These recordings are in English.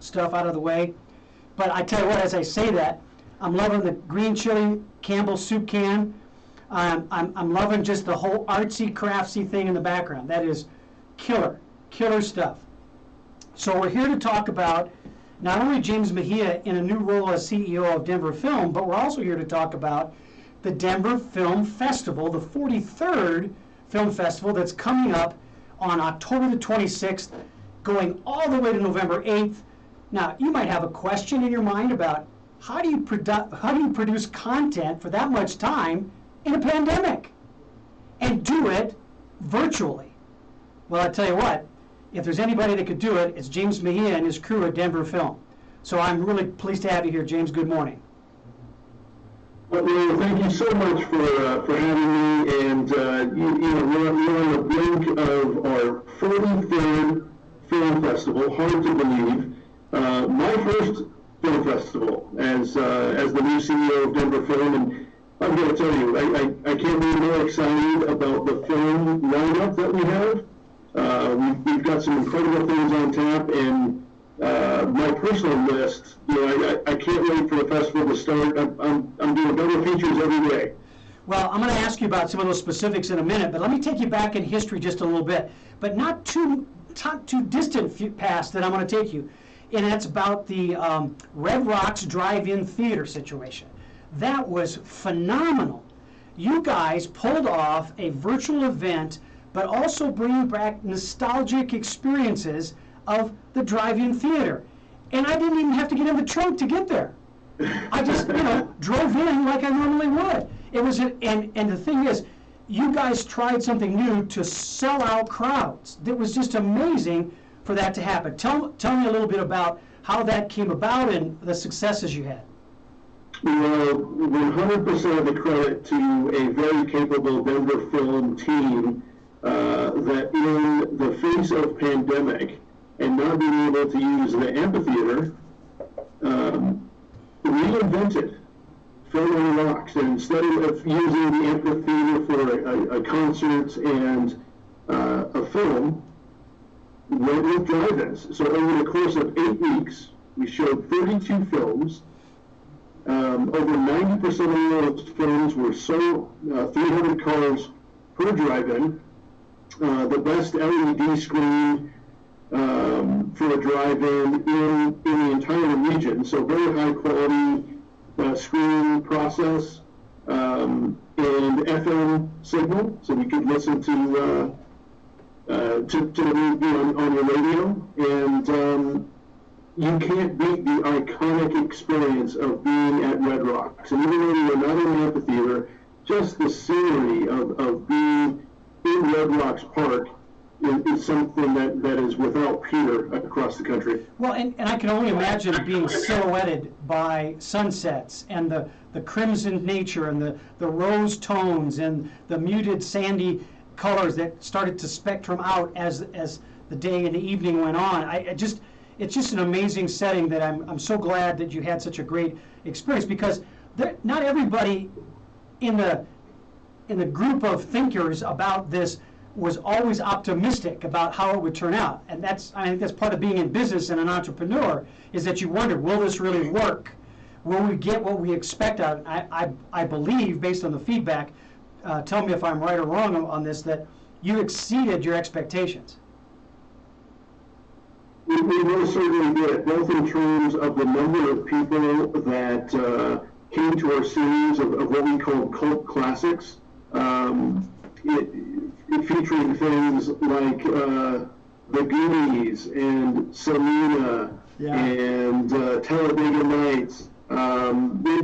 stuff out of the way. But I tell you what, as I say that, I'm loving the green chili Campbell's soup can. I'm loving just the whole artsy, craftsy thing in the background. That is killer stuff. So we're here to talk about not only James Mejia in a new role as CEO of Denver Film, but we're also here to talk about the Denver Film Festival, the 43rd Film Festival that's coming up on October the 26th, going all the way to November 8th. Now, you might have a question in your mind about how do you produce content for that much time in a pandemic and do it virtually? Well, I tell you what, if there's anybody that could do it, it's James Mejia and his crew at Denver Film. So I'm really pleased to have you here, James. Good morning. Well, thank you so much for having me. And we're on the brink of our 43rd film festival. Hard to believe. My first film festival as the new CEO of Denver Film, and I'm going to tell you, I can't be more excited about the film lineup that we have. We've got some incredible things on tap, and my personal list, I can't wait for the festival to start. I'm doing double features every day. Well, I'm going to ask you about some of those specifics in a minute, but let me take you back in history just a little bit, but not too distant past that I'm going to take you, and that's about the Red Rocks Drive-In Theater situation. That was phenomenal. You guys pulled off a virtual event, but also bringing back nostalgic experiences of the drive-in theater. And I didn't even have to get in the trunk to get there. I just, drove in like I normally would. It was, and the thing is, you guys tried something new to sell out crowds. It was just amazing for that to happen. Tell me a little bit about how that came about and the successes you had. Well, 100% of the credit to a very capable Denver Film team that in the face of pandemic and not being able to use the amphitheater, reinvented film on the rocks. And instead of using the amphitheater for a concert and a film, went with drive-ins. So over the course of 8 weeks, we showed 32 films. Over 90% of those films were sold, 300 cars per drive-in. The best LED screen for a drive-in in the entire region. So very high quality screen process and FM signal, so we could listen to the movie on your radio. And you can't beat the iconic experience of being at Red Rocks. And even though you're not in the amphitheater, just the scenery of being in Red Rocks Park is something that is without peer across the country. Well, and I can only imagine being silhouetted by sunsets and the crimson nature and the rose tones and the muted sandy colors that started to spectrum out as the day and the evening went on. It's just an amazing setting that I'm so glad that you had such a great experience, because not everybody in the group of thinkers about this was always optimistic about how it would turn out. And I think that's part of being in business and an entrepreneur, is that you wonder, will this really work? Will we get what we expect out of it? I believe, based on the feedback, tell me if I'm right or wrong on this, that you exceeded your expectations. We most certainly did, both in terms of the number of people that came to our series of what we call cult classics, featuring things like The Goonies and Selena and Talladega Nights.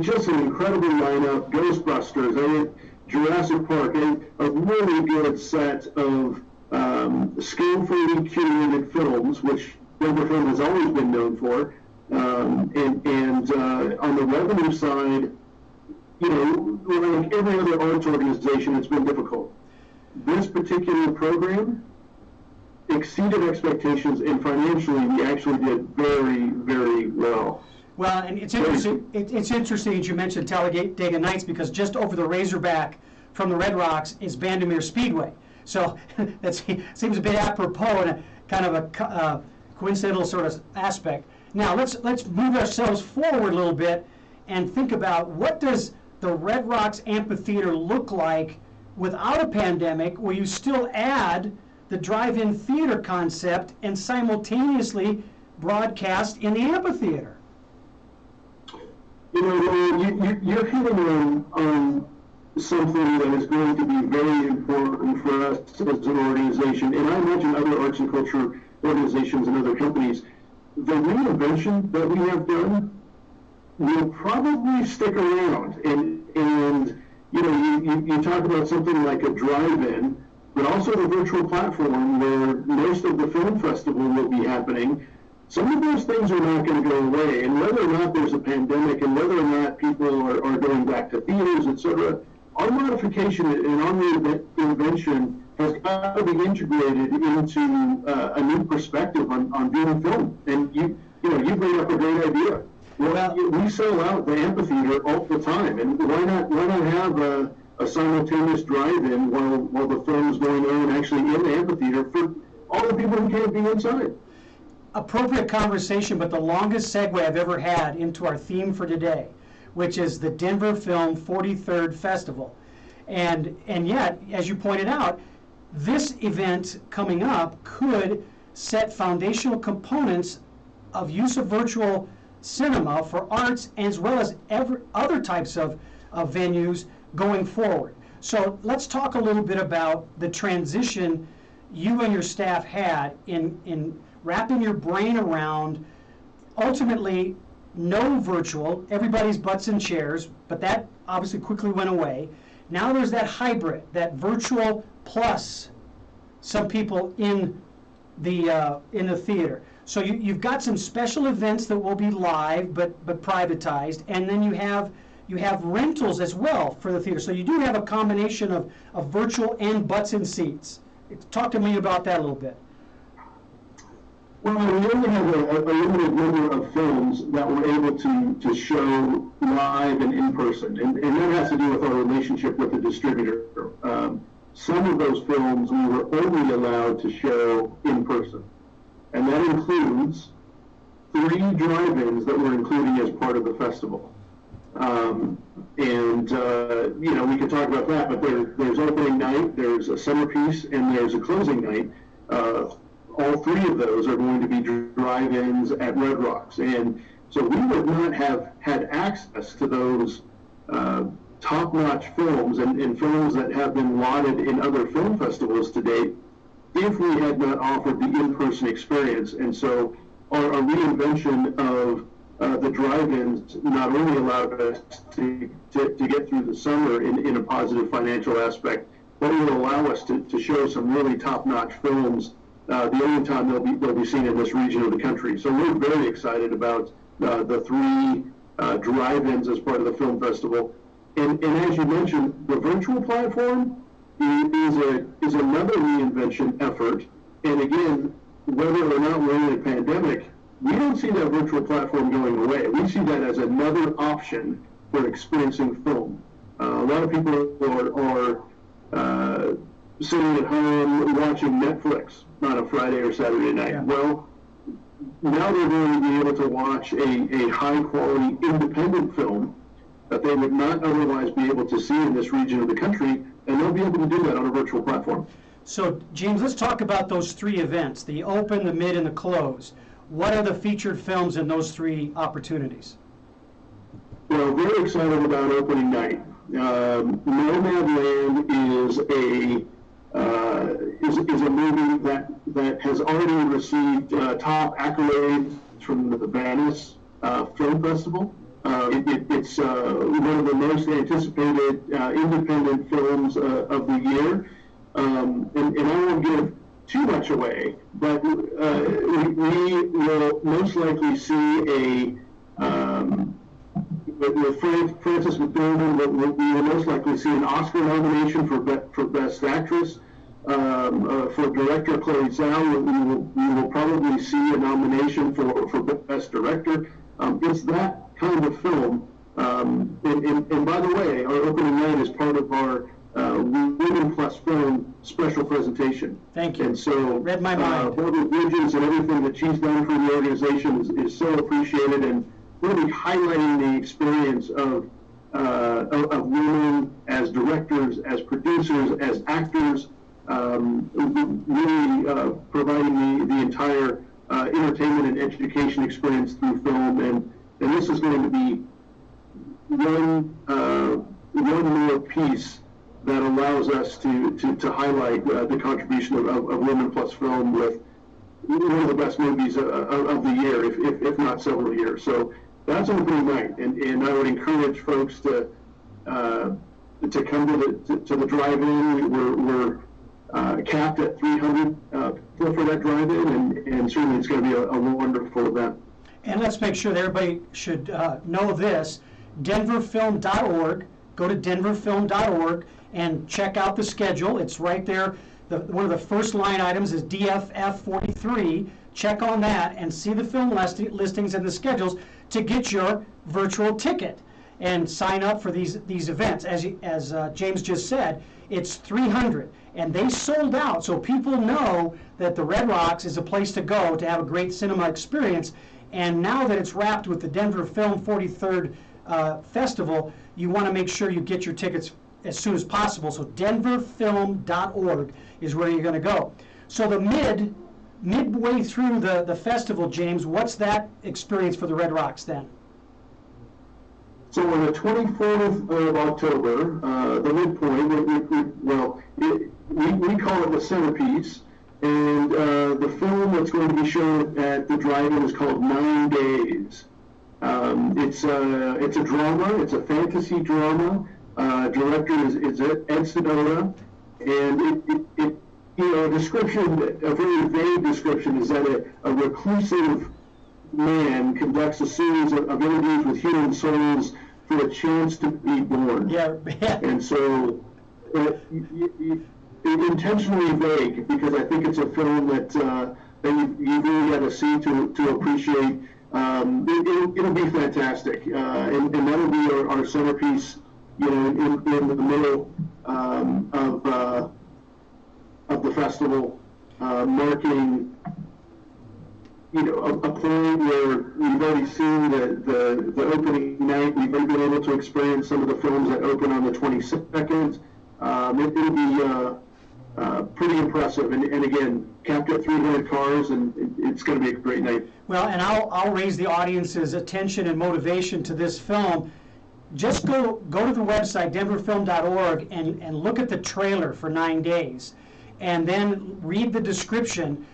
Just an incredible lineup, Ghostbusters, Jurassic Park, and a really good set of skillfully curated films, which Denver Film has always been known for. And on the revenue side, like every other arts organization, it's been difficult. This particular program exceeded expectations, and financially, we actually did very, very well. Well, and it's interesting. It's interesting that you mentioned Talladega Nights, because just over the Razorback from the Red Rocks is Bandimere Speedway. So that seems a bit apropos and a kind of a coincidental sort of aspect. Now let's move ourselves forward a little bit and think about what does the Red Rocks Amphitheater look like without a pandemic, where you still add the drive-in theater concept and simultaneously broadcast in the amphitheater. You know, you're hitting on something that is going to be very important for us as an organization, and I imagine other arts and culture organizations and other companies. The reinvention that we have done will probably stick around, and you know, you talk about something like a drive-in, but also the virtual platform where most of the film festival will be happening. Some of those things are not going to go away, and whether or not there's a pandemic and whether or not people are going back to theaters, etc., our modification and our reinvention has got to be integrated into a new perspective on viewing film. And you bring up a great idea. Well, we sell out the amphitheater all the time, and why not have a simultaneous drive-in while the film is going on actually in the amphitheater for all the people who can't be inside? Appropriate conversation, but the longest segue I've ever had into our theme for today, which is the Denver Film 43rd Festival. And yet, as you pointed out, this event coming up could set foundational components of use of virtual cinema for arts as well as other types of venues going forward. So let's talk a little bit about the transition you and your staff had in wrapping your brain around ultimately no virtual, everybody's butts in chairs, but that obviously quickly went away. Now there's that hybrid, that virtual plus some people in the theater. So you've got some special events that will be live but privatized, and then you have rentals as well for the theater. So you do have a combination of virtual and butts in seats. Talk to me about that a little bit. Well, we only have a limited number of films that we're able to show live and in person, and that has to do with our relationship with the distributor. Some of those films we were only allowed to show in person, and that includes 3 drive-ins that we're including as part of the festival. You know, we could talk about that, but there's opening night, there's a centerpiece, and there's a closing night. All 3 of those are going to be drive-ins at Red Rocks, and so we would not have had access to those top-notch films and films that have been lauded in other film festivals to date if we had not offered the in-person experience. And so our reinvention of the drive-ins not only allowed us to get through the summer in a positive financial aspect, but it will allow us to show some really top-notch films the only time they'll be seen in this region of the country. So we're very excited about the 3 drive-ins as part of the film festival. And as you mentioned, the virtual platform is another reinvention effort. And again, whether or not we're in a pandemic, we don't see that virtual platform going away. We see that as another option for experiencing film. A lot of people are sitting at home watching Netflix on a Friday or Saturday night. Yeah. Well, now they're going to be able to watch a high-quality independent film that they would not otherwise be able to see in this region of the country, and they'll be able to do that on a virtual platform. So, James, let's talk about those 3 events, the open, the mid, and the close. What are the featured films in those 3 opportunities? Well, very excited about opening night. Nomadland is a movie that has already received top accolades from the Venice Film Festival. It's one of the most anticipated independent films of the year, and I won't give too much away, but we will most likely see with Frances McDormand, we will most likely see an Oscar nomination for Best Actress. For director Chloe Zhao, we will probably see a nomination for Best Director. It's that kind of film. And by the way, our opening night is part of our Women Plus Film special presentation. Thank you. And so, read my mind. Barbara Bridges and everything that she's done for the organization is so appreciated, and really highlighting the experience of women as directors, as producers, as actors, really providing the entire entertainment and education experience through film. And this is going to be one more piece that allows us to highlight the contribution of Women Plus Film with one of the best movies of the year, if not several years. So that's opening night, and I would encourage folks to come to the drive-in. We're capped at 300 for that drive-in, and certainly it's going to be a wonderful event. And let's make sure that everybody should know this. denverfilm.org. Go to denverfilm.org and check out the schedule. It's right there. One of the first line items is DFF 43. Check on that and see the film listings and the schedules to get your virtual ticket and sign up for these events. As James just said, it's 300, and they sold out, so people know that the Red Rocks is a place to go to have a great cinema experience. And now that it's wrapped with the Denver Film 43rd Festival, you want to make sure you get your tickets as soon as possible. So denverfilm.org is where you're going to go. So the midway through the festival, James, what's that experience for the Red Rocks then? So on the 24th of October, the midpoint, we call it the centerpiece, and the film that's going to be shown at the drive-in is called 9 Days. It's a drama. It's a fantasy drama. Director is Ed Sedona, and a very vague description is that a reclusive man conducts a series of interviews with human souls for a chance to be born. Yeah. And so, intentionally vague, because I think it's a film that you really got to see to appreciate. It'll be fantastic, and that'll be our centerpiece, in the middle of the festival, marking a point where we've already seen the opening night. We've already been able to experience some of the films that open on the 22nd. It'll be pretty impressive, and again, capped at 300 cars, and it's going to be a great night. Well, and I'll raise the audience's attention and motivation to this film. Just go to the website, denverfilm.org, and look at the trailer for 9 Days, and then read the description,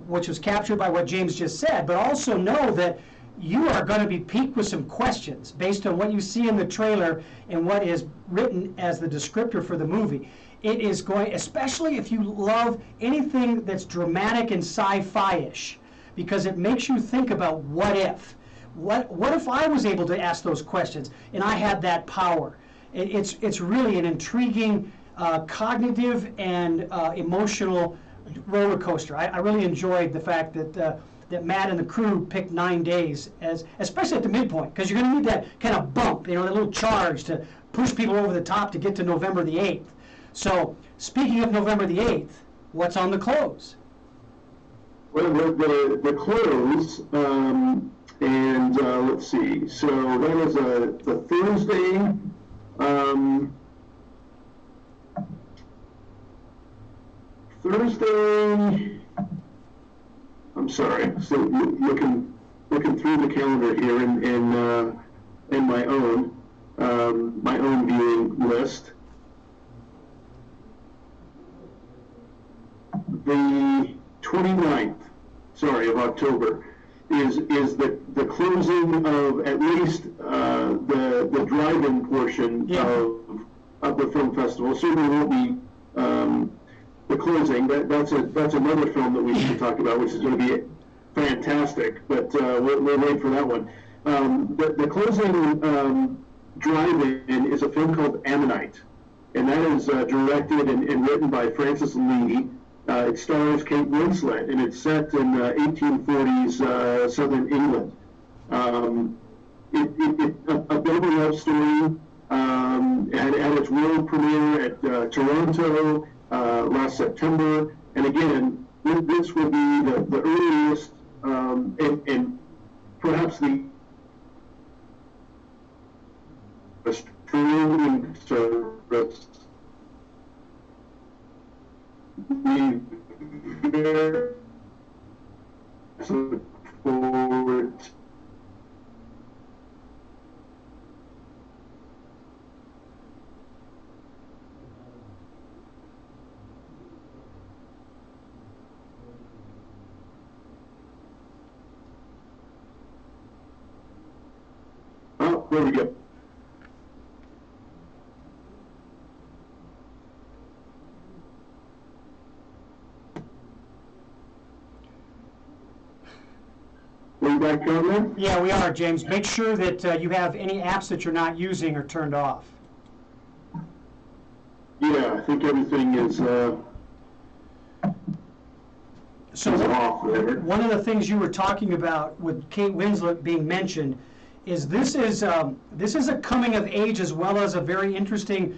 which was captured by what James just said, but also know that you are going to be piqued with some questions based on what you see in the trailer and what is written as the descriptor for the movie. It is going, especially if you love anything that's dramatic and sci-fi-ish, because it makes you think about what if. What if I was able to ask those questions and I had that power? It's really an intriguing, cognitive and emotional roller coaster. I really enjoyed the fact that Matt and the crew picked 9 Days, especially at the midpoint, because you're going to need that kind of bump, that little charge to push people over the top to get to November the 8th. So, speaking of November the 8th, what's on the close? Well, the close, and let's see. So that is the Thursday. I'm sorry. So looking through the calendar here in my own viewing list. The 29th, of October, is the closing of at least the drive-in portion of the film festival. Certainly won't be the closing. That's another film that we need to talk about, which is going to be fantastic. But we'll wait for that one. The closing drive-in is a film called Ammonite, and that is directed and written by Francis Lee. It stars Kate Winslet, and it's set in 1840s Southern England. A bit of a love story had its world premiere at Toronto last September. And again, this will be the earliest and perhaps the streaming service. We very look forward. Oh, there we go. Are you back on there? Yeah, we are, James. Make sure that you have any apps that you're not using are turned off. Yeah, I think everything is So off there. one of the things you were talking about with Kate Winslet being mentioned is this is a coming of age as well as a very interesting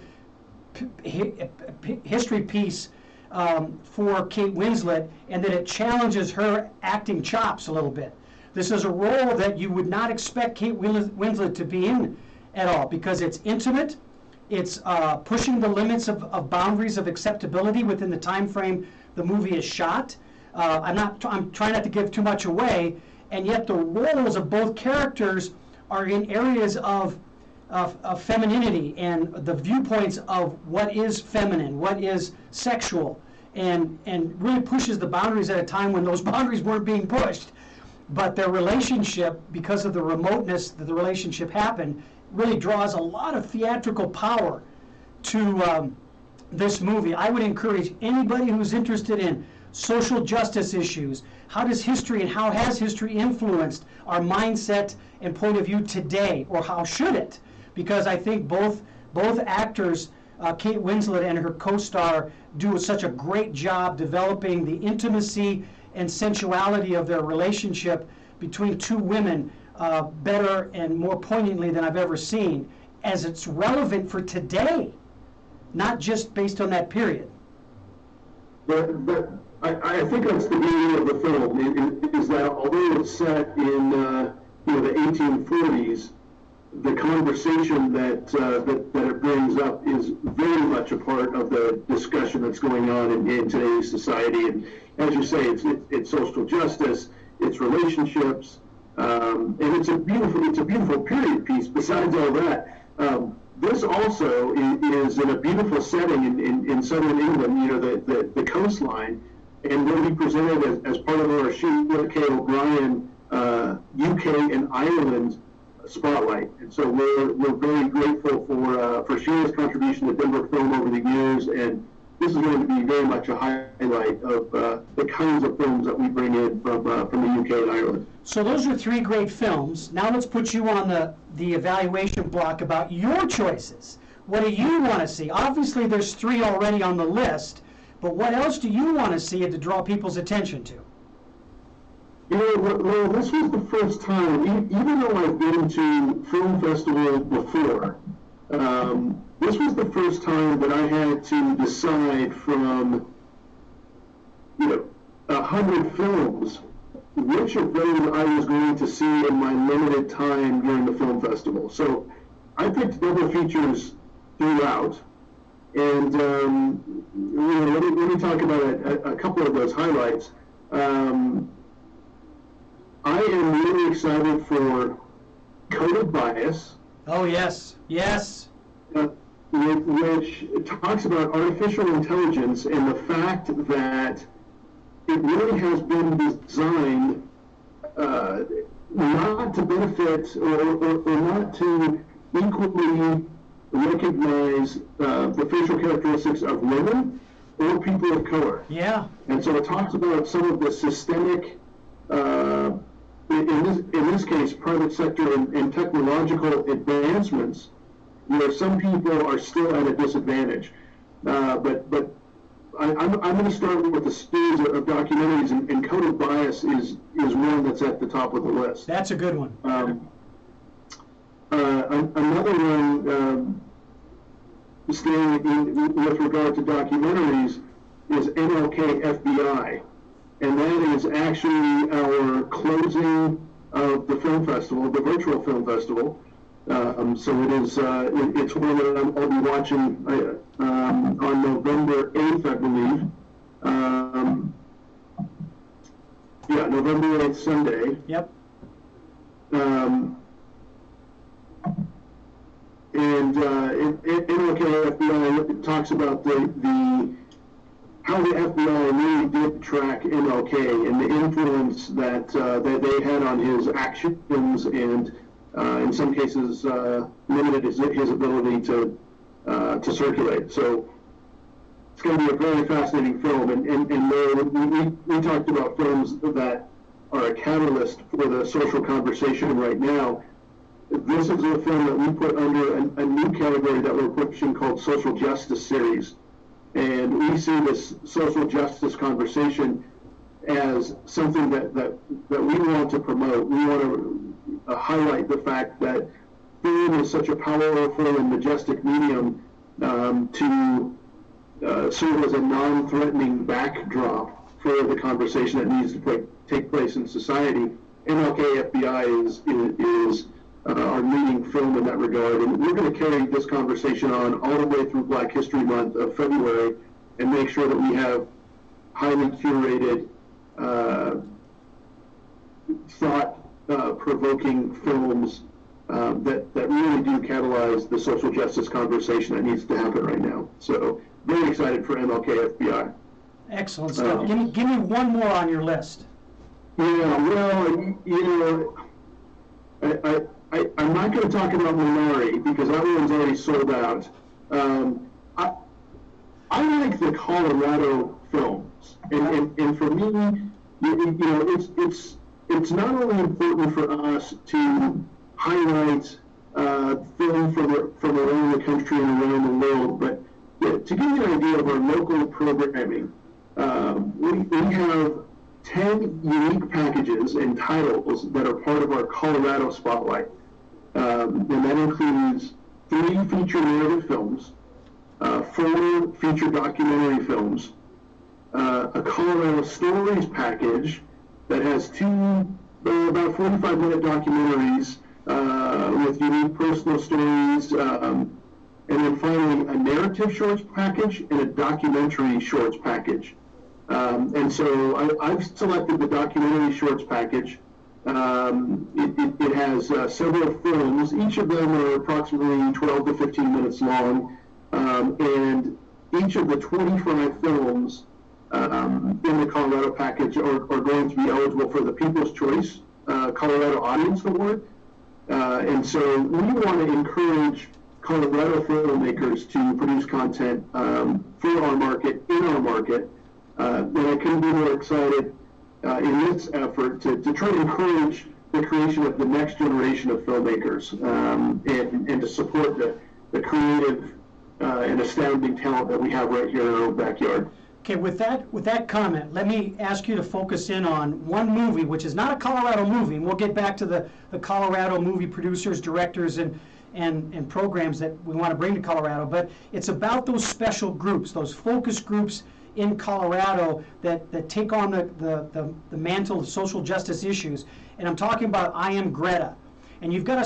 history piece for Kate Winslet, and that it challenges her acting chops a little bit. This is a role that you would not expect Kate Winslet to be in at all, because it's intimate, it's pushing the limits of boundaries of acceptability within the time frame the movie is shot. I'm trying not to give too much away, and yet the roles of both characters are in areas of femininity and the viewpoints of what is feminine, what is sexual, and really pushes the boundaries at a time when those boundaries weren't being pushed. But their relationship, because of the remoteness that the relationship happened, really draws a lot of theatrical power to this movie. I would encourage anybody who's interested in social justice issues, how does history and how has history influenced our mindset and point of view today, or how should it? Because I think both actors, Kate Winslet and her co-star, do such a great job developing the intimacy and sensuality of their relationship between two women better and more poignantly than I've ever seen, as it's relevant for today, not just based on that period. But I think that's the beauty of the film, is that although it's set in the 1840s, the conversation that it brings up is very much a part of the discussion that's going on in today's society. And as you say, it's social justice, it's relationships, and it's a beautiful period piece. Besides all that, this also is in a beautiful setting in southern England, the coastline, and will be presented as part of our Sheila K. O'Brien UK and Ireland spotlight. And so we're very grateful for Sheila's contribution to Denver film over the years, and this is going to be very much a highlight of the kinds of films that we bring in from the UK and Ireland. So those are three great films. Now let's put you on the evaluation block about your choices. What do you want to see? Obviously there's three already on the list, but what else do you want to see to draw people's attention to? Well, this was the first time, even though I've been to film festivals before, this was the first time that I had to decide from 100 films which of those I was going to see in my limited time during the film festival. So I picked double features throughout, and let me talk about a couple of those highlights. I am really excited for Coded Bias. Oh, yes, yes. Which talks about artificial intelligence and the fact that it really has been designed not to benefit or not to equally recognize the facial characteristics of women or people of color. Yeah. And so it talks about some of the systemic, in this case, private sector and technological advancements, where some people are still at a disadvantage. But I'm going to start with the series of documentaries, and Coded Bias is one that's at the top of the list. That's a good one. Another one staying with regard to documentaries is MLK FBI, and that is actually our closing of the film festival, the virtual film festival. So it is, it's one that I'll be watching on November 8th, I believe. Yeah, November 8th, Sunday. Yep. And MLK FBI talks about how the FBI really did track MLK and the influence that they had on his actions, and in some cases limited his ability to circulate. So it's going to be a very fascinating film, and we talked about films that are a catalyst for the social conversation right now. This is a film that we put under a new category that we're pushing called social justice series. And we see this social justice conversation as something that we want to promote. We want to highlight the fact that film is such a powerful and majestic medium to serve as a non-threatening backdrop for the conversation that needs to take place in society. MLK FBI is our leading film in that regard, and we're going to carry this conversation on all the way through Black History Month of February and make sure that we have highly curated, thought-provoking films that really do catalyze the social justice conversation that needs to happen right now. So very excited for MLK FBI. Excellent stuff. Give me one more on your list. Yeah, well, I'm not going to talk about Minari because that one's already sold out. I like the Colorado films, and for me, it's not only important for us to highlight film from around the country and around the world, but to give you an idea of our local programming, we have 10 unique packages and titles that are part of our Colorado Spotlight. And that includes 3 feature narrative films, 4 feature documentary films, a Colorado Stories package that has 2 about 45-minute documentaries with unique personal stories, and then finally a narrative shorts package and a documentary shorts package. And so I've selected the documentary shorts package. It has several films. Each of them are approximately 12 to 15 minutes long, and each of the 25 films in the Colorado package are going to be eligible for the People's Choice Colorado Audience Award. And so we want to encourage Colorado filmmakers to produce content for our market, in our market. And I couldn't be more excited in this effort to try to encourage the creation of the next generation of filmmakers, and to support the creative and astounding talent that we have right here in our own backyard. Okay, with that comment, let me ask you to focus in on one movie, which is not a Colorado movie, and we'll get back to the Colorado movie producers, directors, and programs that we want to bring to Colorado, but it's about those special groups, those focus groups in Colorado that take on the mantle of social justice issues. And I'm talking about I Am Greta. And you've got a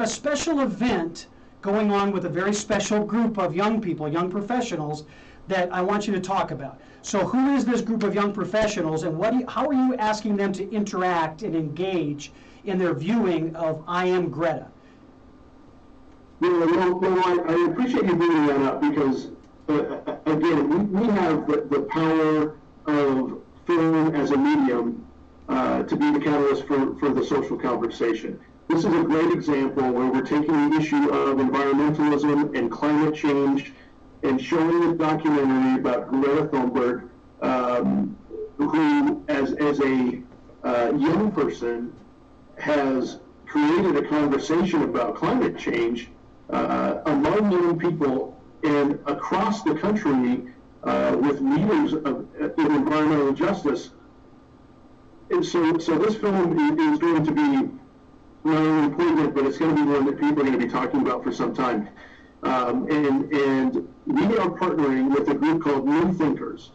special event going on with a very special group of young people, young professionals, that I want you to talk about. So who is this group of young professionals, and how are you asking them to interact and engage in their viewing of I Am Greta? Well, I appreciate you bringing that up because, again, we have the power of film as a medium to be the catalyst for the social conversation. This is a great example where we're taking the issue of environmentalism and climate change and showing a documentary about Greta Thunberg, who, as a young person, has created a conversation about climate change among young people and across the country with leaders of environmental justice. And so this film is going to be not only poignant, but it's going to be one that people are going to be talking about for some time. And we are partnering with a group called New Thinkers.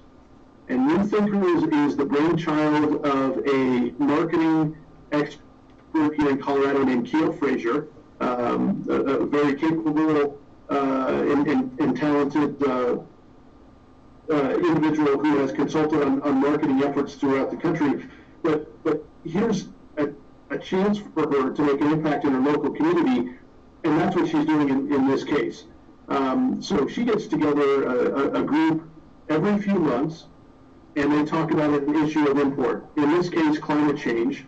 And New Thinkers is the brainchild of a marketing expert here in Colorado named Keo Frazier, a very capable and talented individual who has consulted on marketing efforts throughout the country. But here's a chance for her to make an impact in her local community, and that's what she's doing in this case. So she gets together a group every few months, and they talk about an issue of import. In this case, climate change.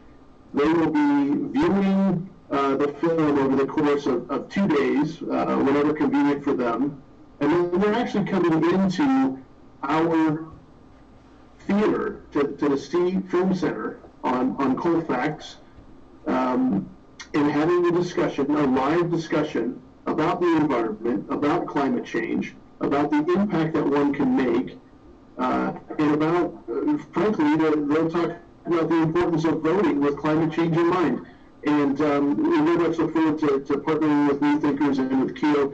They will be viewing the film over the course of 2 days, whenever convenient for them. And then they're actually coming into our theater to the C Film Center on Colfax, and having a discussion, a live discussion about the environment, about climate change, about the impact that one can make, and about, frankly, they'll talk about the importance of voting with climate change in mind. And we very much look forward to partnering with New Thinkers and with Keo.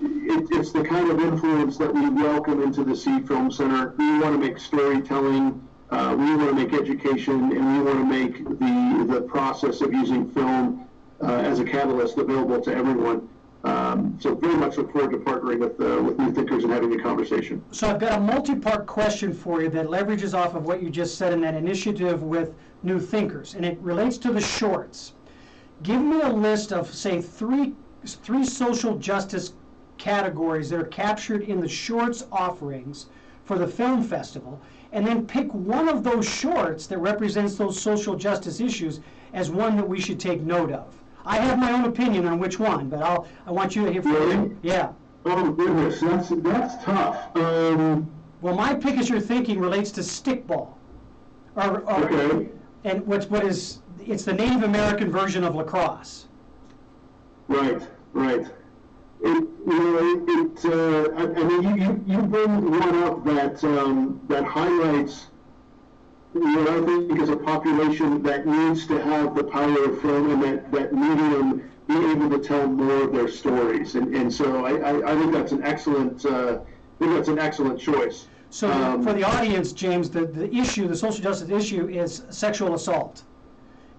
It's the kind of influence that we welcome into the C Film Center. We want to make storytelling, we want to make education, and we want to make the process of using film as a catalyst available to everyone. So very much look forward to partnering with New Thinkers and having a conversation. So I've got a multi-part question for you that leverages off of what you just said in that initiative with New Thinkers, and it relates to the shorts. Give me a list of, say, three social justice categories that are captured in the shorts offerings for the film festival, and then pick one of those shorts that represents those social justice issues as one that we should take note of. I have my own opinion on which one, but I want you to hear from you. Yeah. Oh goodness, that's tough. Well, my pick, as you're thinking, relates to stickball. Okay. And it's the Native American version of lacrosse. Right. I mean, you bring one up that highlights what I think is a population that needs to have the power of film and that medium be able to tell more of their stories. And so I think that's an excellent choice. So for the audience, James, the social justice issue is sexual assault.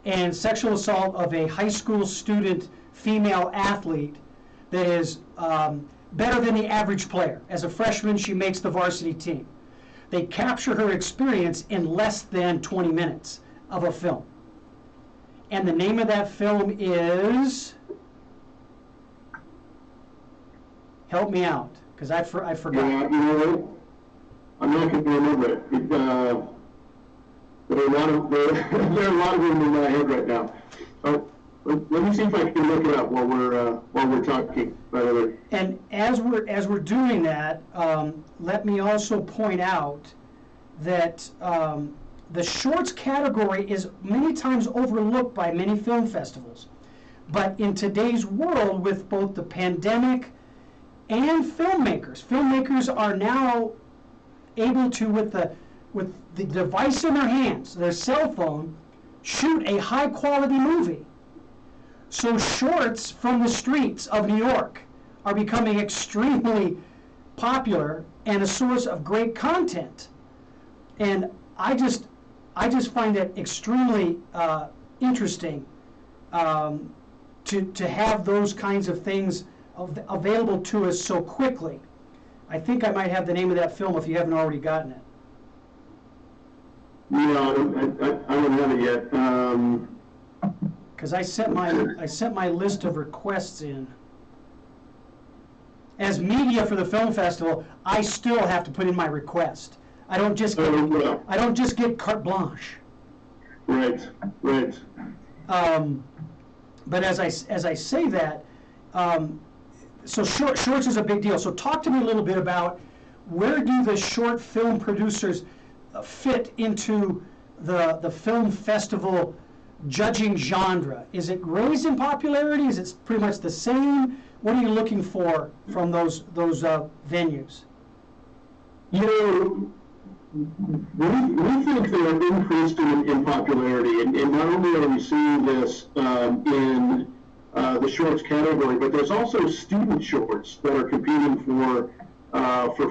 And sexual assault of a high school student female athlete that is better than the average player. As a freshman, she makes the varsity team. They capture her experience in less than 20 minutes of a film. And the name of that film is... Help me out, because I forgot. Yeah, you know what? I'm not going to remember it. There are a lot of them in my head right now. Let me see if I can look it up while we're talking. By the way. And as we're doing that, let me also point out that the shorts category is many times overlooked by many film festivals. But in today's world, with both the pandemic and filmmakers are now able to, with the device in their hands, their cell phone, shoot a high quality movie. So shorts from the streets of New York are becoming extremely popular and a source of great content. And I just find it extremely interesting to have those kinds of things available to us so quickly. I think I might have the name of that film if you haven't already gotten it. No, I don't have it yet. Because I sent my list of requests in. As media for the film festival, I still have to put in my request. I don't just get carte blanche. Right. But as I say that, so shorts is a big deal. So talk to me a little bit about where do the short film producers fit into the film festival judging genre? Is it raised in popularity? Is it pretty much the same? What are you looking for from those venues? You know, we think they're increased in popularity, and not only are we seeing this in the shorts category, but there's also student shorts that are competing for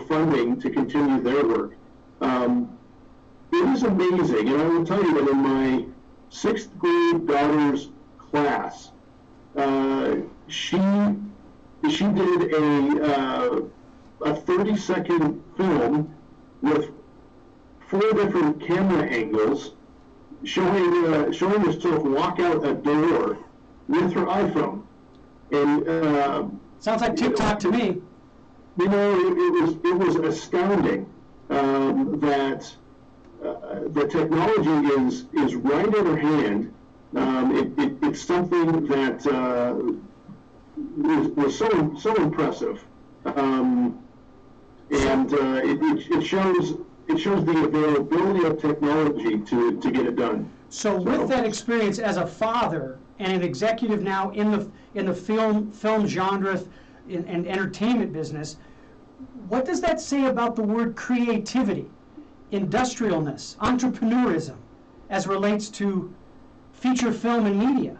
funding to continue their work. It is amazing, and I will tell you that in my 6th grade daughter's class, she did a 30-second film with 4 different camera angles showing herself walk out a door with her iPhone. And sounds like TikTok to me. You know, it was astounding that the technology is right in her hand. It's something that was so impressive, and it shows the availability of technology to get it done. So with that experience as a father and an executive now in the film genre and entertainment business, what does that say about the word creativity, industrialness, entrepreneurism, as relates to feature film and media?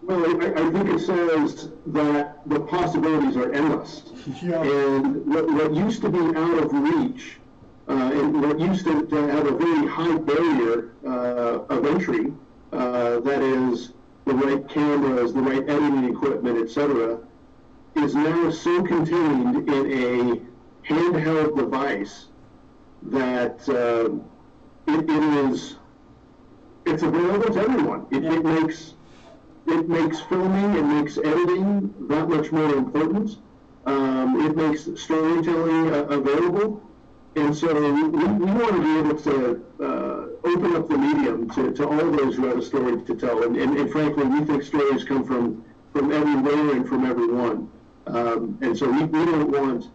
Well, I think it says that the possibilities are endless. Yeah. And what used to be out of reach, and what used to have a very high barrier of entry, that is the right cameras, the right editing equipment, etc., is now so contained in a handheld device that it's available to everyone. It makes filming, it makes editing that much more important. It makes storytelling available. And so we want to be able to open up the medium to all those who have a story to tell. And frankly, we think stories come from everywhere and from everyone. And so we don't want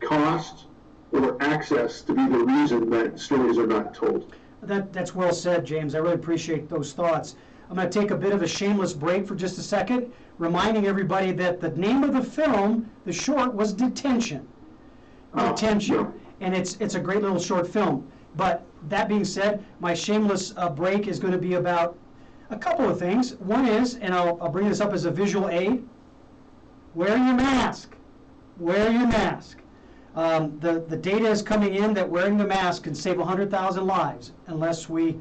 cost or access to be the reason that stories are not told. That's well said, James. I really appreciate those thoughts. I'm going to take a bit of a shameless break for just a second, reminding everybody that the name of the film, the short, was Detention. Detention. Yeah. And it's a great little short film. But that being said, my shameless break is going to be about a couple of things. One is, and I'll bring this up as a visual aid, wear your mask. Wear your mask. The data is coming in that wearing the mask can save 100,000 lives unless we,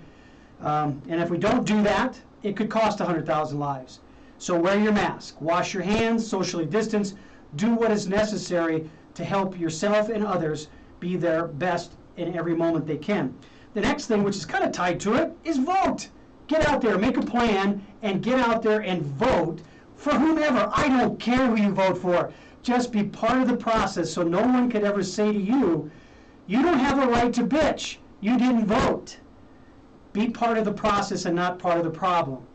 and if we don't do that, it could cost 100,000 lives. So wear your mask, wash your hands, socially distance, do what is necessary to help yourself and others be their best in every moment they can. The next thing, which is kind of tied to it, is vote. Get out there, make a plan, and get out there and vote for whomever. I don't care who you vote for. Just be part of the process so no one could ever say to you, you don't have a right to bitch. You didn't vote. Be part of the process and not part of the problem.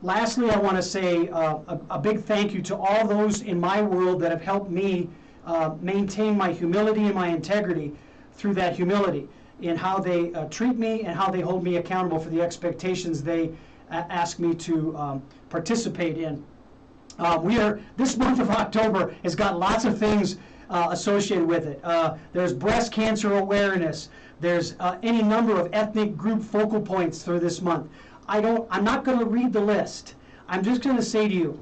Lastly, I want to say a big thank you to all those in my world that have helped me maintain my humility and my integrity through that humility in how they treat me and how they hold me accountable for the expectations they ask me to participate in. This month of October has got lots of things associated with it. There's breast cancer awareness. There's any number of ethnic group focal points through this month. I'm not going to read the list. I'm just going to say to you,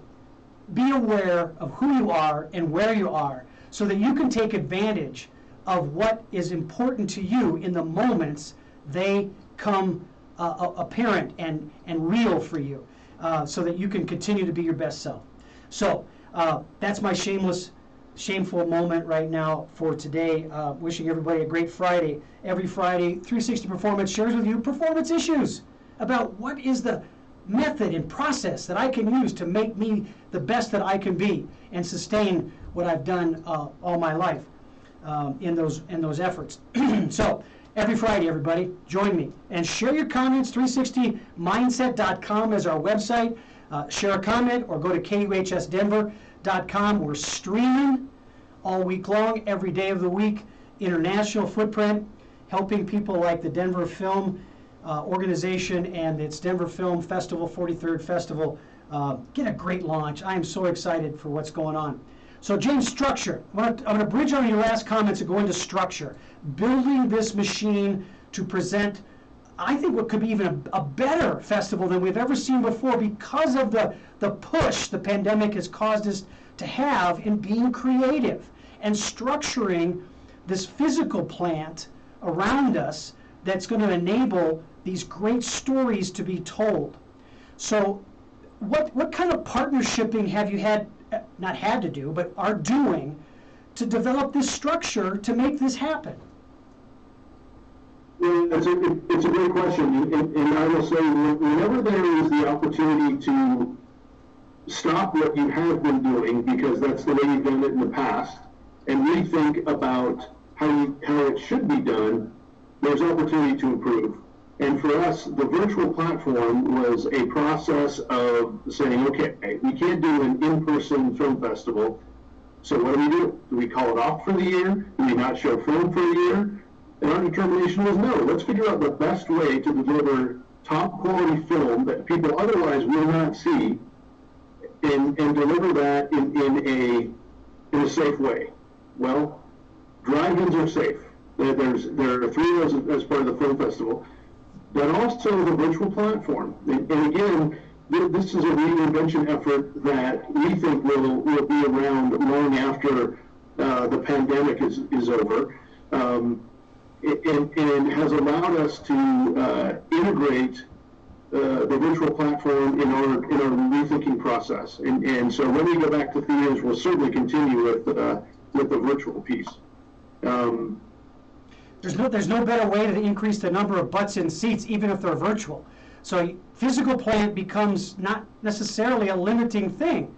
be aware of who you are and where you are so that you can take advantage of what is important to you in the moments they come apparent and real for you, so that you can continue to be your best self. So that's my shameful moment right now for today. Wishing everybody a great Friday. Every Friday, 360 Performance shares with you performance issues about what is the method and process that I can use to make me the best that I can be and sustain what I've done all my life in those efforts. So every Friday, everybody, join me and share your comments. 360mindset.com is our website. Share a comment or go to KUHSdenver.com. We're streaming all week long, every day of the week. International footprint, helping people like the Denver Film Organization and its Denver Film Festival, 43rd Festival, get a great launch. I am so excited for what's going on. So James, structure. I'm going to bridge on your last comments and go into structure. Building this machine to present I think what could be even a better festival than we've ever seen before because of the push the pandemic has caused us to have in being creative and structuring this physical plant around us that's going to enable these great stories to be told. So what kind of partnershiping have you had, not had to do, but are doing to develop this structure to make this happen? Well, it's a great question, and I will say, whenever there is the opportunity to stop what you have been doing, because that's the way you've done it in the past, and rethink about how it should be done, there's opportunity to improve. And for us, the virtual platform was a process of saying, okay, we can't do an in-person film festival, so what do? Do we call it off for the year? Do we not show film for a year? And our determination was no, let's figure out the best way to deliver top quality film that people otherwise will not see and deliver that in a safe way. Well, drive-ins are safe. There are 3 of those as part of the film festival, but also the virtual platform. And again, this is a reinvention effort that we think will be around long after the pandemic is over. And has allowed us to integrate the virtual platform in our rethinking process. And so when we go back to theaters, we'll certainly continue with the virtual piece. There's no better way to increase the number of butts in seats, even if they're virtual. So physical plant becomes not necessarily a limiting thing.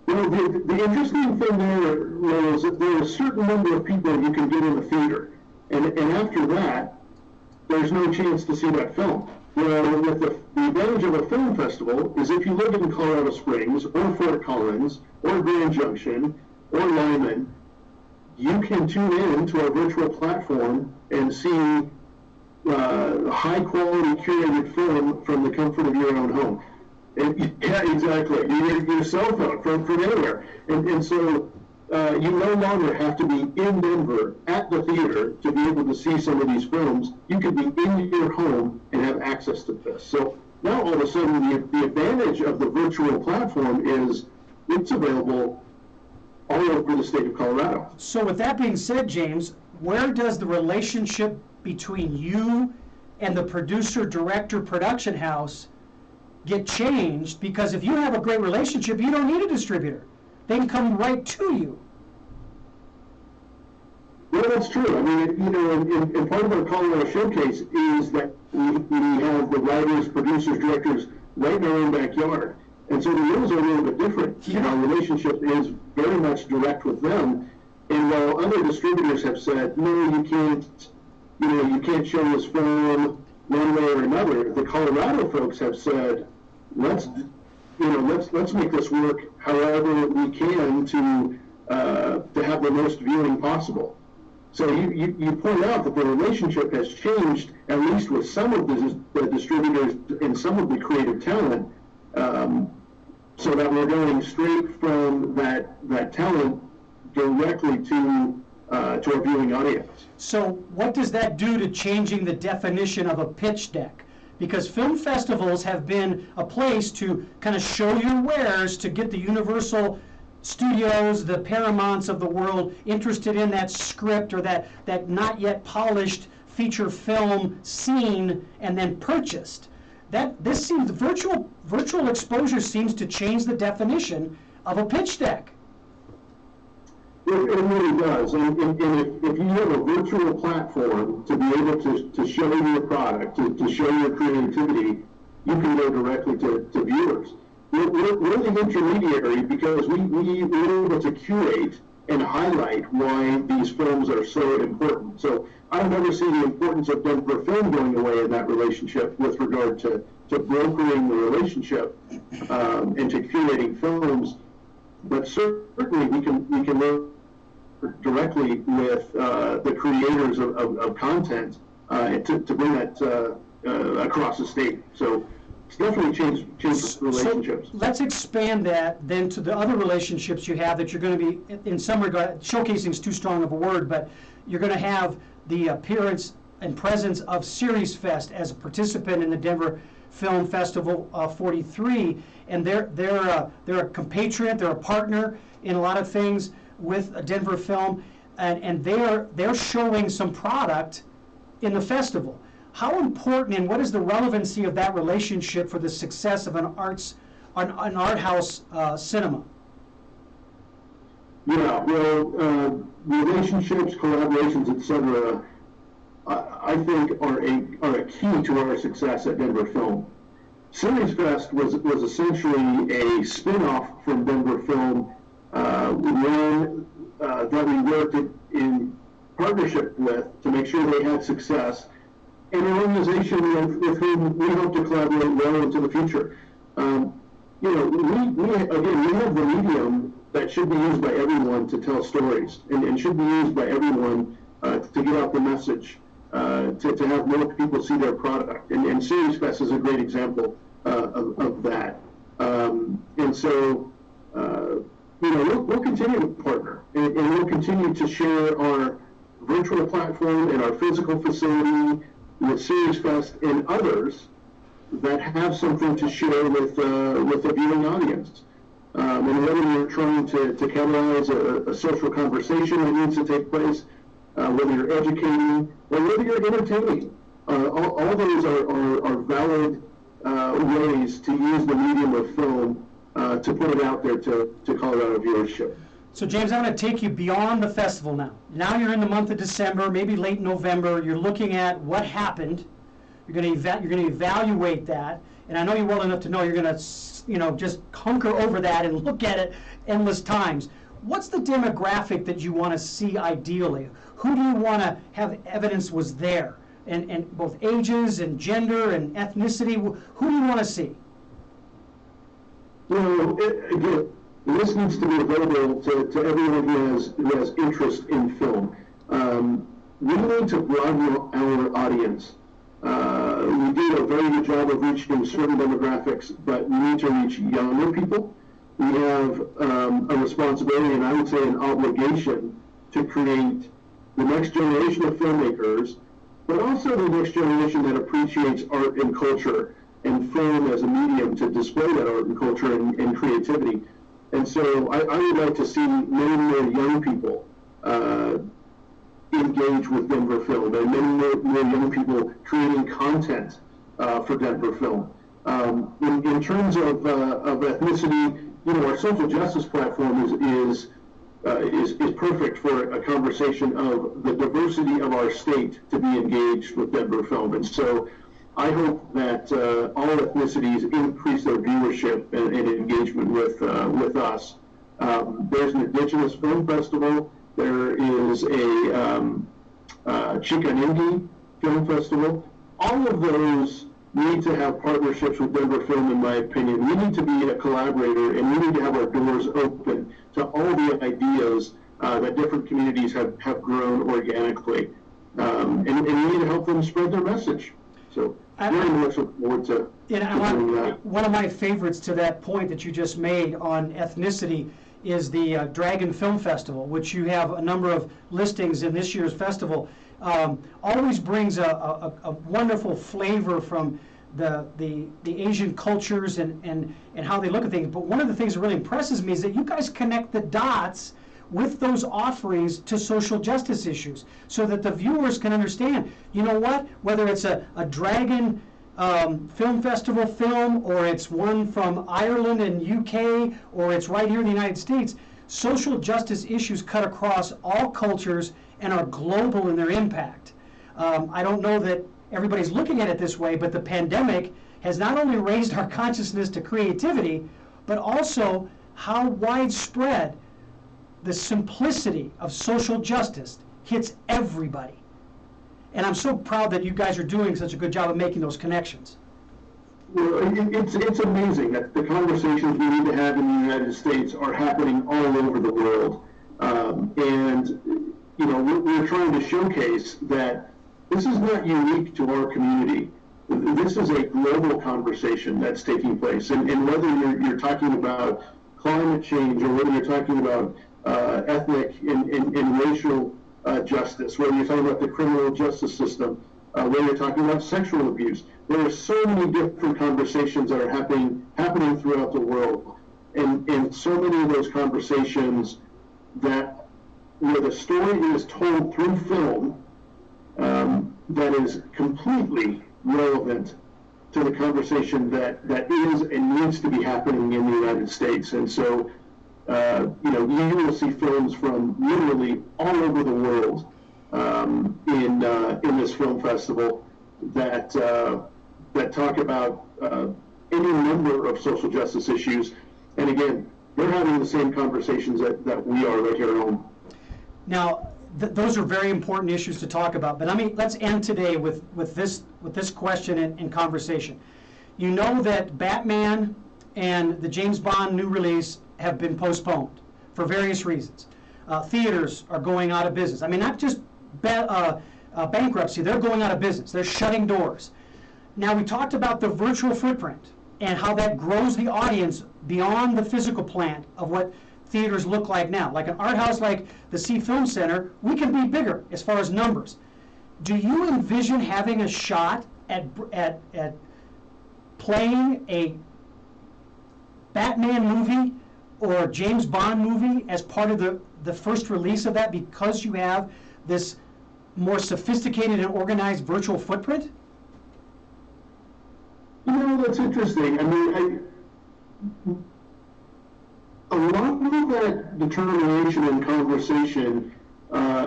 Well, the interesting thing there is that there are a certain number of people you can get in the theater. And after that, there's no chance to see that film. Well, with the advantage of a film festival is if you live in Colorado Springs or Fort Collins or Grand Junction or Lyman, you can tune in to our virtual platform and see high quality curated film from the comfort of your own home. And, yeah, exactly. Your cell phone from anywhere. And so you no longer have to be in Denver at the theater to be able to see some of these films. You can be in your home and have access to this. So now all of a sudden the advantage of the virtual platform is it's available all over the state of Colorado. So with that being said, James, where does the relationship between you and the producer, director, production house get changed? Because if you have a great relationship, you don't need a distributor. They can come right to you. Well, that's true. I mean, and part of our Colorado Showcase is that we have the writers, producers, directors right in our own backyard. And so the rules are a little bit different. Yeah. And our relationship is very much direct with them. And while other distributors have said, no, you can't show this film one way or another, the Colorado folks have said, let's make this work however we can to have the most viewing possible. So you point out that the relationship has changed, at least with some of the distributors and some of the creative talent, so that we're going straight from that talent directly to our viewing audience. So what does that do to changing the definition of a pitch deck? Because film festivals have been a place to kind of show your wares, to get the Universal Studios, the Paramounts of the world interested in that script or that not yet polished feature film scene and then purchased. This seems virtual exposure seems to change the definition of a pitch deck. It really does. And if you have a virtual platform to be able to show your product, to show your creativity, you can go directly to viewers. We're the intermediary because we're able to curate and highlight why these films are so important. So I've never seen the importance of Denver Film going away in that relationship with regard to brokering the relationship and to curating films. But certainly we can work directly with the creators of content to bring that across the state. So it's definitely changed relationships. So let's expand that then to the other relationships you have that you're going to be, in some regard, showcasing is too strong of a word, but you're going to have the appearance and presence of Series Fest as a participant in the Denver Film Festival 43, and they're a compatriot, they're a partner in a lot of things with Denver Film, and they're showing some product in the festival. How important and what is the relevancy of that relationship for the success of an art house cinema? Yeah, well, relationships, collaborations, etc. I think are a key to our success at Denver Film. Series Fest was essentially a spin-off from Denver Film, one that we worked in partnership with to make sure they had success, and an organization with whom we hope to collaborate well into the future. We have the medium that should be used by everyone to tell stories, and should be used by everyone to get out the message, to have more people see their product. And Series Fest is a great example of that. And so, we'll continue to partner, and we'll continue to share our virtual platform and our physical facility with Series Fest and others that have something to share with the viewing audience. And whether you're trying to catalyze a social conversation that needs to take place, whether you're educating, or whether you're entertaining, all those are valid ways to use the medium of film to put it out there to Colorado viewership. So James, I'm going to take you beyond the festival now. Now you're in the month of December, maybe late November. You're looking at what happened. You're going to evaluate that, and I know you well enough to know you're going to, just hunker over that and look at it endless times. What's the demographic that you want to see ideally? Who do you want to have evidence was there, and both ages and gender and ethnicity? Who do you want to see? Again, this needs to be available to everyone who has interest in film. We need to broaden our audience. We do a very good job of reaching certain demographics, but we need to reach younger people. We have a responsibility, and I would say an obligation, to create the next generation of filmmakers, but also the next generation that appreciates art and culture and film as a medium to display that art and culture and creativity. And so I would like to see many more young people engage with Denver Film, and many more young people creating content for Denver Film. In terms of ethnicity, our social justice platform is perfect for a conversation of the diversity of our state to be engaged with Denver Film. And so I hope that all ethnicities increase their viewership and engagement with us. There's an Indigenous Film Festival. There is a Chickaningi Film Festival. All of those need to have partnerships with Denver Film, in my opinion. We need to be a collaborator, and we need to have our doors open to all the ideas that different communities have grown organically. And we need to help them spread their message. So very much look forward to doing that. One of my favorites to that point that you just made on ethnicity is the Dragon Film Festival, which you have a number of listings in this year's festival. Always brings a wonderful flavor from the Asian cultures and how they look at things. But one of the things that really impresses me is that you guys connect the dots with those offerings to social justice issues, so that the viewers can understand, you know what, whether it's a Dragon Film Festival film, or it's one from Ireland and UK, or it's right here in the United States, social justice issues cut across all cultures and are global in their impact. I don't know that everybody's looking at it this way, but the pandemic has not only raised our consciousness to creativity, but also how widespread the simplicity of social justice hits everybody. And I'm so proud that you guys are doing such a good job of making those connections. Well, it's amazing that the conversations we need to have in the United States are happening all over the world. We're trying to showcase that this is not unique to our community. This is a global conversation that's taking place. And whether you're talking about climate change, or whether you're talking about ethnic and racial justice, whether you're talking about the criminal justice system, whether you're talking about sexual abuse. There are so many different conversations that are happening throughout the world, and so many of those conversations that where the story is told through film that is completely relevant to the conversation that is and needs to be happening in the United States. And so, you will see films from literally all over the world in this film festival that talk about any number of social justice issues. And again, they're having the same conversations that we are right here at home. Now, those are very important issues to talk about. But let's end today with this question and conversation. You know that Batman and the James Bond new release have been postponed for various reasons. Theaters are going out of business. Not just bankruptcy, they're going out of business. They're shutting doors. Now, we talked about the virtual footprint and how that grows the audience beyond the physical plant of what theaters look like now. Like an art house like the Sea Film Center, we can be bigger as far as numbers. Do you envision having a shot at playing a Batman movie or James Bond movie as part of the first release of that, because you have this more sophisticated and organized virtual footprint? That's interesting. A lot of that determination and conversation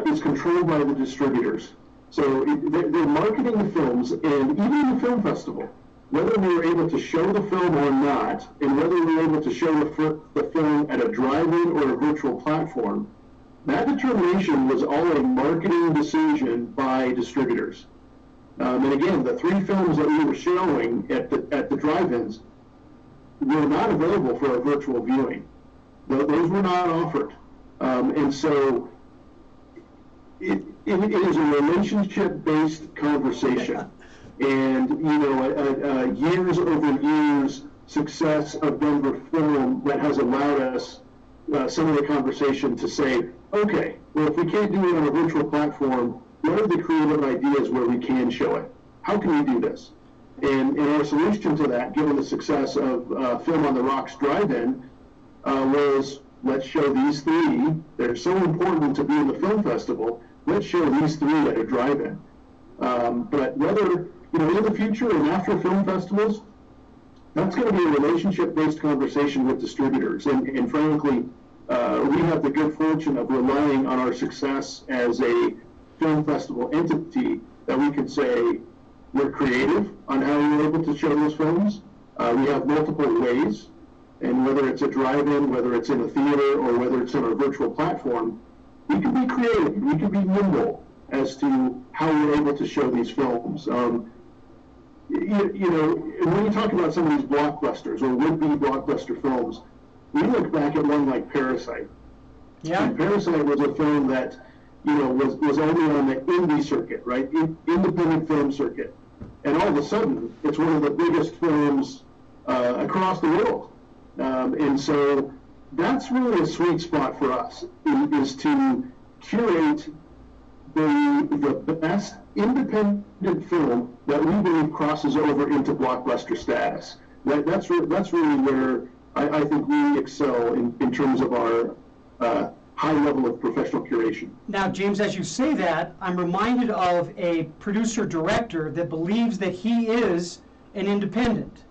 is controlled by the distributors. So they're marketing the films, and even the film festival, whether we were able to show the film or not, and whether we were able to show the film at a drive-in or a virtual platform, that determination was all a marketing decision by distributors. And again, the 3 films that we were showing at the drive-ins were not available for a virtual viewing. Those were not offered. And so it is a relationship-based conversation. And, years over years success of Denver Film that has allowed us some of the conversation to say, okay, well, if we can't do it on a virtual platform, what are the creative ideas where we can show it? How can we do this? And our solution to that, given the success of Film on the Rocks Drive-In, was let's show these 3. They're so important to be in the film festival. Let's show these 3 at a drive-in. But whether, in the future and after film festivals, that's going to be a relationship-based conversation with distributors. And frankly, we have the good fortune of relying on our success as a film festival entity that we can say we're creative on how we're able to show those films. We have multiple ways, and whether it's a drive-in, whether it's in a theater, or whether it's on a virtual platform, we can be creative, we can be nimble as to how we're able to show these films. When you talk about some of these blockbusters or would-be blockbuster films, we look back at one like Parasite. Yeah. And Parasite was a film that, was only on the indie circuit, right? Independent film circuit. And all of a sudden, it's one of the biggest films across the world. And so that's really a sweet spot for us, is to curate the best independent film that we believe crosses over into blockbuster status. That's really where I think we excel in terms of our high level of professional curation. Now, James, as you say that, I'm reminded of a producer-director that believes that he is an independent.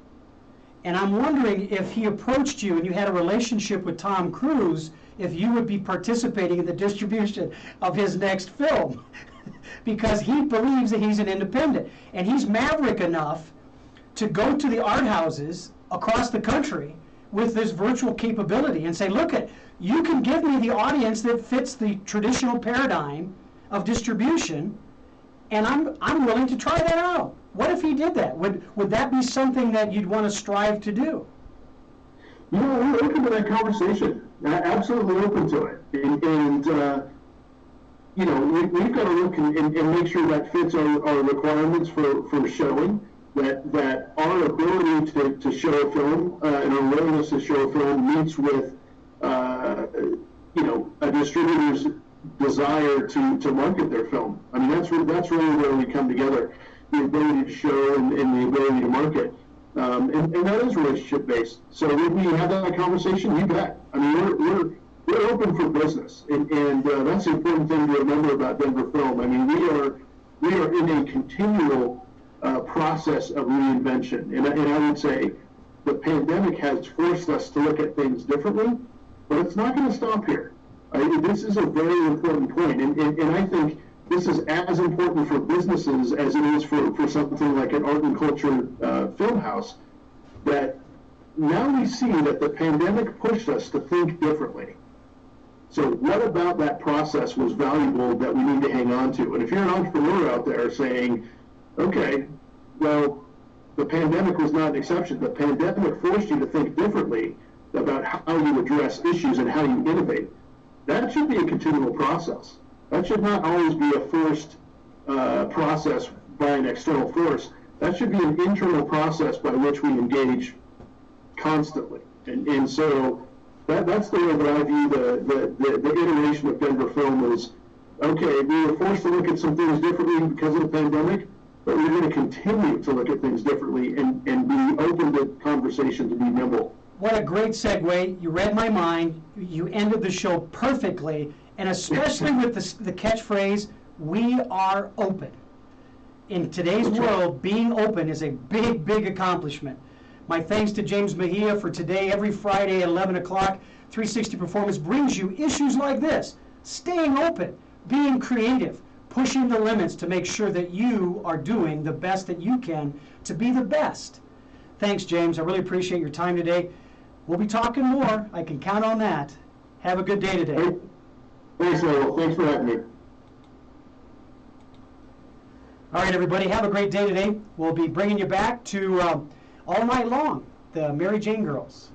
And I'm wondering if he approached you and you had a relationship with Tom Cruise, if you would be participating in the distribution of his next film. Because he believes that he's an independent. And he's maverick enough to go to the art houses across the country with this virtual capability and say, look, you can give me the audience that fits the traditional paradigm of distribution, and I'm willing to try that out. What if he did that? Would that be something that you'd want to strive to do? We're open to that conversation. Absolutely open to it. And we've got to look and make sure that fits our requirements for showing, that our ability to show a film and our willingness to show a film meets with a distributor's desire to market their film. I mean, that's really where we come together, the ability to show and the ability to market. And that is relationship based. So when we have that conversation, you bet. I mean, we're open for business, and that's the important thing to remember about Denver Film. I mean, we are in a continual process of reinvention, and I would say the pandemic has forced us to look at things differently, but it's not going to stop here. This is a very important point, and I think this is as important for businesses as it is for something like an art and culture film house, that now we see that the pandemic pushed us to think differently. So what about that process was valuable that we need to hang on to? And if you're an entrepreneur out there saying, okay, well, the pandemic was not an exception. The pandemic forced you to think differently about how you address issues and how you innovate. That should be a continual process. That should not always be a forced process by an external force. That should be an internal process by which we engage constantly. And so that's the way that I view the iteration of Denver Film is, okay, we were forced to look at some things differently because of the pandemic, but we're going to continue to look at things differently and be open to conversation, to be nimble. What a great segue. You read my mind. You ended the show perfectly, and especially with the catchphrase, we are open. In today's world, being open is a big, big accomplishment. My thanks to James Mejia for today. Every Friday at 11 o'clock, 360 Performance brings you issues like this. Staying open, being creative, pushing the limits to make sure that you are doing the best that you can to be the best. Thanks, James. I really appreciate your time today. We'll be talking more. I can count on that. Have a good day today. Thanks, Lowell. Thanks for having me. All right, everybody. Have a great day today. We'll be bringing you back to all night long, the Mary Jane Girls.